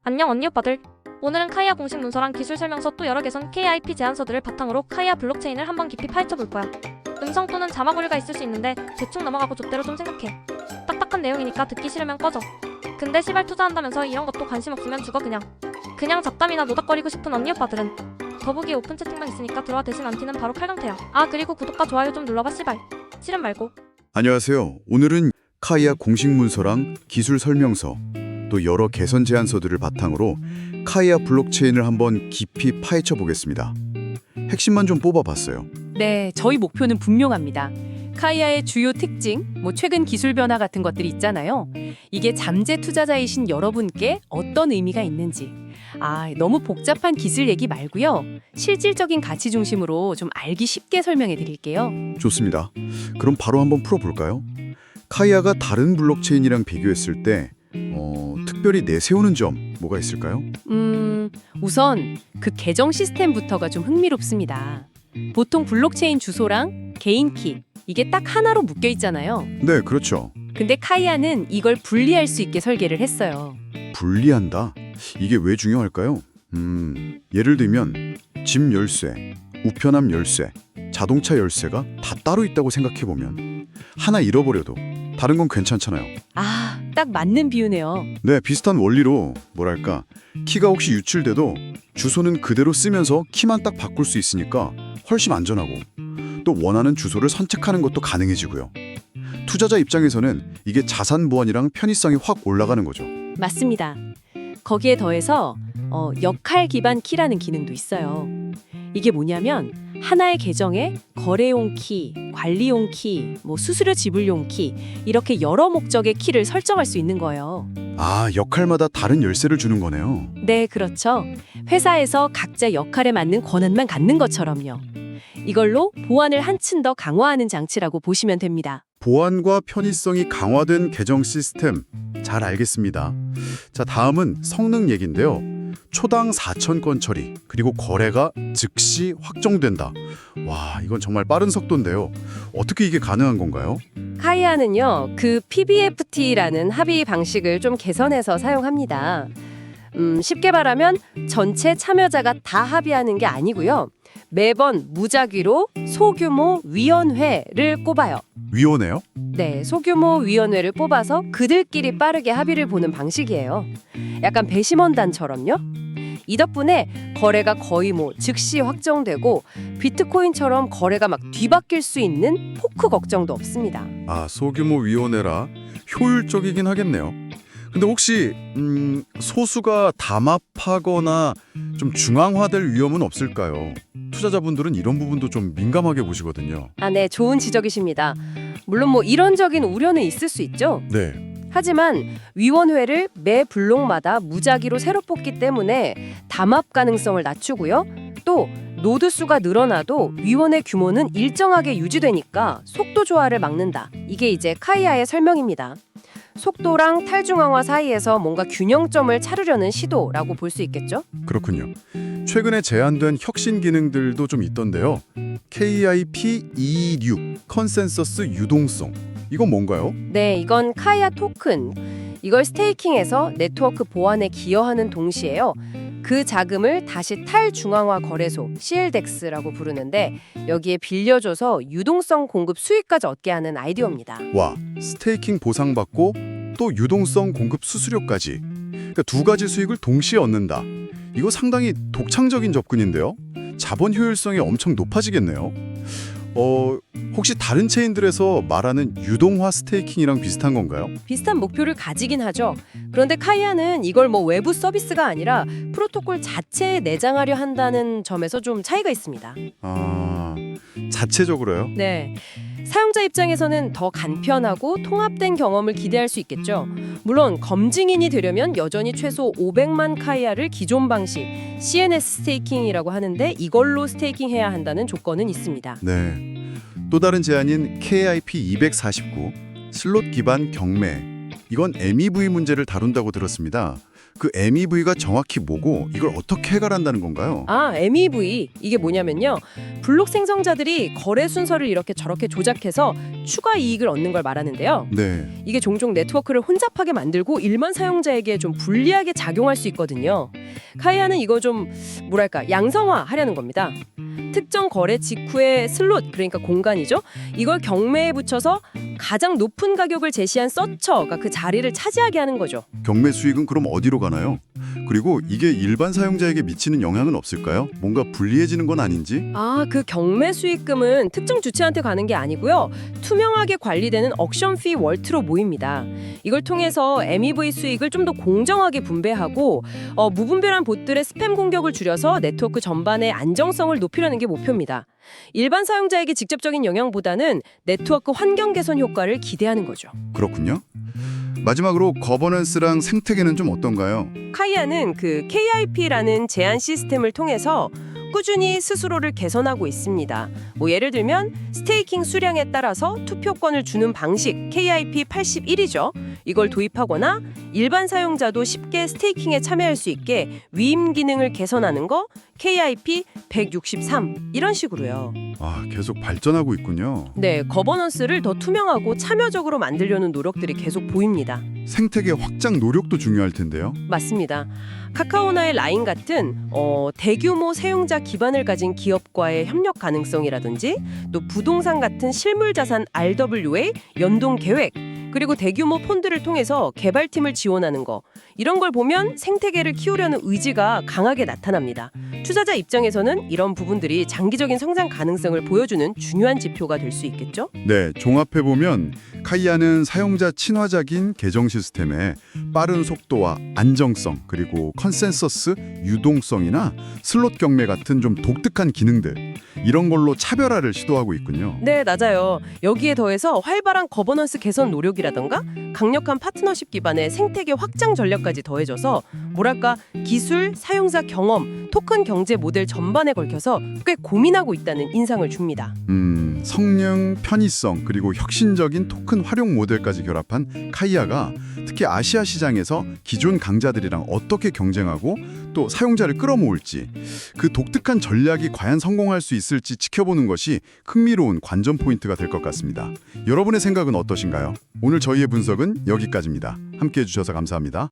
안녕 언니 오빠들. 오늘은 카이아 공식 문서랑 기술 설명서 또 여러 개선 KIP 제안서들을 바탕으로 카이아 블록체인을 한번 깊이 파헤쳐 볼 거야. 음성 또는 자막 오류가 있을 수 있는데 대충 넘어가고 좆대로 좀 생각해. 딱딱한 내용이니까 듣기 싫으면 꺼져. 근데 시발 투자한다면서 이런 것도 관심 없으면 죽어 그냥. 그냥 잡담이나 노닥거리고 싶은 언니 오빠들은 더보기 오픈 채팅방 있으니까 들어와. 대신 안티는 바로 칼강태야. 아 그리고 구독과 좋아요 좀 눌러봐 씨발. 싫음 말고. 안녕하세요. 오늘은 카이아 공식 문서랑 기술 설명서, 또 여러 개선 제안서들을 바탕으로 카이아 블록체인을 한번 깊이 파헤쳐 보겠습니다. 핵심만 좀 뽑아봤어요. 네, 저희 목표는 분명합니다. 카이아의 주요 특징, 최근 기술 변화 같은 것들이 있잖아요. 이게 잠재 투자자이신 여러분께 어떤 의미가 있는지. 너무 복잡한 기술 얘기 말고요. 실질적인 가치 중심으로 좀 알기 쉽게 설명해 드릴게요. 좋습니다. 그럼 바로 한번 풀어볼까요? 카이아가 다른 블록체인이랑 비교했을 때 특별히 내세우는 점 뭐가 있을까요? 우선 그 계정 시스템부터가 좀 흥미롭습니다. 보통 블록체인 주소랑 개인 키, 이게 딱 하나로 묶여 있잖아요. 네, 그렇죠. 근데 카이아는 이걸 분리할 수 있게 설계를 했어요. 분리한다. 이게 왜 중요할까요? 예를 들면 집 열쇠, 우편함 열쇠, 자동차 열쇠가 다 따로 있다고 생각해보면 하나 잃어버려도 다른 건 괜찮잖아요. 딱 맞는 비유네요. 네, 비슷한 원리로 뭐랄까, 키가 혹시 유출돼도 주소는 그대로 쓰면서 키만 딱 바꿀 수 있으니까 훨씬 안전하고, 또 원하는 주소를 선택하는 것도 가능해지고요. 투자자 입장에서는 이게 자산 보안이랑 편의성이 확 올라가는 거죠. 맞습니다. 거기에 더해서 역할 기반 키라는 기능도 있어요. 이게 뭐냐면 하나의 계정에 거래용 키, 관리용 키, 수수료 지불용 키, 이렇게 여러 목적의 키를 설정할 수 있는 거예요. 역할마다 다른 열쇠를 주는 거네요. 네, 그렇죠. 회사에서 각자 역할에 맞는 권한만 갖는 것처럼요. 이걸로 보안을 한층 더 강화하는 장치라고 보시면 됩니다. 보안과 편의성이 강화된 계정 시스템, 잘 알겠습니다. 자, 다음은 성능 얘기인데요. 초당 4,000건 처리, 그리고 거래가 즉시 확정된다. 와, 이건 정말 빠른 속도인데요. 어떻게 이게 가능한 건가요? 카이아는요, 그 PBFT라는 합의 방식을 좀 개선해서 사용합니다. 쉽게 말하면 전체 참여자가 다 합의하는 게 아니고요. 매번 무작위로 소규모 위원회를 꼽아요. 위원회요? 네, 소규모 위원회를 뽑아서 그들끼리 빠르게 합의를 보는 방식이에요. 약간 배심원단처럼요. 이 덕분에 거래가 거의 즉시 확정되고 비트코인처럼 거래가 막 뒤바뀔 수 있는 포크 걱정도 없습니다. 소규모 위원회라 효율적이긴 하겠네요. 근데 혹시 소수가 담합하거나 좀 중앙화될 위험은 없을까요? 투자자분들은 이런 부분도 좀 민감하게 보시거든요. 네, 좋은 지적이십니다. 물론 이런적인 우려는 있을 수 있죠. 네. 하지만 위원회를 매 블록마다 무작위로 새로 뽑기 때문에 담합 가능성을 낮추고요. 또 노드 수가 늘어나도 위원회 규모는 일정하게 유지되니까 속도 조화를 막는다. 이게 이제 카이아의 설명입니다. 속도랑 탈중앙화 사이에서 뭔가 균형점을 찾으려는 시도라고 볼 수 있겠죠? 그렇군요. 최근에 제안된 혁신 기능들도 좀 있던데요. KIP226 컨센서스 유동성. 이건 뭔가요? 네, 이건 카이아 토큰. 이걸 스테이킹해서 네트워크 보안에 기여하는 동시에요. 그 자금을 다시 탈중앙화 거래소 CLDEX라고 부르는데 여기에 빌려줘서 유동성 공급 수익까지 얻게 하는 아이디어입니다. 와, 스테이킹 보상받고 또 유동성 공급 수수료까지. 그러니까 두 가지 수익을 동시에 얻는다. 이거 상당히 독창적인 접근인데요. 자본 효율성이 엄청 높아지겠네요. 혹시 다른 체인들에서 말하는 유동화 스테이킹이랑 비슷한 건가요? 비슷한 목표를 가지긴 하죠. 그런데 카이아는 이걸 외부 서비스가 아니라 프로토콜 자체에 내장하려 한다는 점에서 좀 차이가 있습니다. 자체적으로요? 네. 사용자 입장에서는 더 간편하고 통합된 경험을 기대할 수 있겠죠. 물론 검증인이 되려면 여전히 최소 500만 카이아를 기존 방식 CNS 스테이킹이라고 하는데 이걸로 스테이킹해야 한다는 조건은 있습니다. 네. 또 다른 제안인 KIP249 슬롯 기반 경매. 이건 MEV 문제를 다룬다고 들었습니다. 그 MEV가 정확히 뭐고 이걸 어떻게 해결한다는 건가요? MEV 이게 뭐냐면요. 블록 생성자들이 거래 순서를 이렇게 저렇게 조작해서 추가 이익을 얻는 걸 말하는데요. 네. 이게 종종 네트워크를 혼잡하게 만들고 일반 사용자에게 좀 불리하게 작용할 수 있거든요. 카이아는 이거 좀 뭐랄까 양성화하려는 겁니다. 특정 거래 직후의 슬롯, 그러니까 공간이죠. 이걸 경매에 붙여서 가장 높은 가격을 제시한 서처가 그 자리를 차지하게 하는 거죠. 경매 수익은 그럼 어디로 가나요? 그리고 이게 일반 사용자에게 미치는 영향은 없을까요? 뭔가 불리해지는 건 아닌지? 그 경매 수익금은 특정 주체한테 가는 게 아니고요. 투명하게 관리되는 억션 피 월트로 모입니다. 이걸 통해서 MEV 수익을 좀 더 공정하게 분배하고 무분별한 봇들의 스팸 공격을 줄여서 네트워크 전반의 안정성을 높이려는 게 목표입니다. 일반 사용자에게 직접적인 영향보다는 네트워크 환경 개선 효과를 기대하는 거죠. 그렇군요. 마지막으로 거버넌스랑 생태계는 좀 어떤가요? 카이아는 그 KIP라는 제한 시스템을 통해서 꾸준히 스스로를 개선하고 있습니다. 예를 들면 스테이킹 수량에 따라서 투표권을 주는 방식 KIP 81이죠. 이걸 도입하거나 일반 사용자도 쉽게 스테이킹에 참여할 수 있게 위임 기능을 개선하는 거 KIP 163 이런 식으로요. 계속 발전하고 있군요. 네, 거버넌스를 더 투명하고 참여적으로 만들려는 노력들이 계속 보입니다. 생태계 확장 노력도 중요할 텐데요. 맞습니다. 카카오나의 라인 같은 대규모 사용자 기반을 가진 기업과의 협력 가능성이라든지 또 부동산 같은 실물 자산 RWA 연동 계획 그리고 대규모 펀드를 통해서 개발팀을 지원하는 거 이런 걸 보면 생태계를 키우려는 의지가 강하게 나타납니다. 투자자 입장에서는 이런 부분들이 장기적인 성장 가능성을 보여주는 중요한 지표가 될 수 있겠죠? 네, 종합해보면 카이아는 사용자 친화적인 계정 시스템에 빠른 속도와 안정성 그리고 컨센서스, 유동성이나 슬롯 경매 같은 좀 독특한 기능들 이런 걸로 차별화를 시도하고 있군요. 네, 맞아요. 여기에 더해서 활발한 거버넌스 개선 노력이라던가 강력한 파트너십 기반의 생태계 확장 전략까지 더해져서 뭐랄까 기술, 사용자 경험, 토큰 경제 모델 전반에 걸쳐서 꽤 고민하고 있다는 인상을 줍니다. 성능, 편의성 그리고 혁신적인 토큰 활용 모델까지 결합한 카이아가 특히 아시아 시장에서 기존 강자들이랑 어떻게 경쟁하고 또 사용자를 끌어모을지 그 독특한 전략이 과연 성공할 수 있을지 지켜보는 것이 흥미로운 관전 포인트가 될 것 같습니다. 여러분의 생각은 어떠신가요? 오늘 저희의 분석은 여기까지입니다. 함께해 주셔서 감사합니다.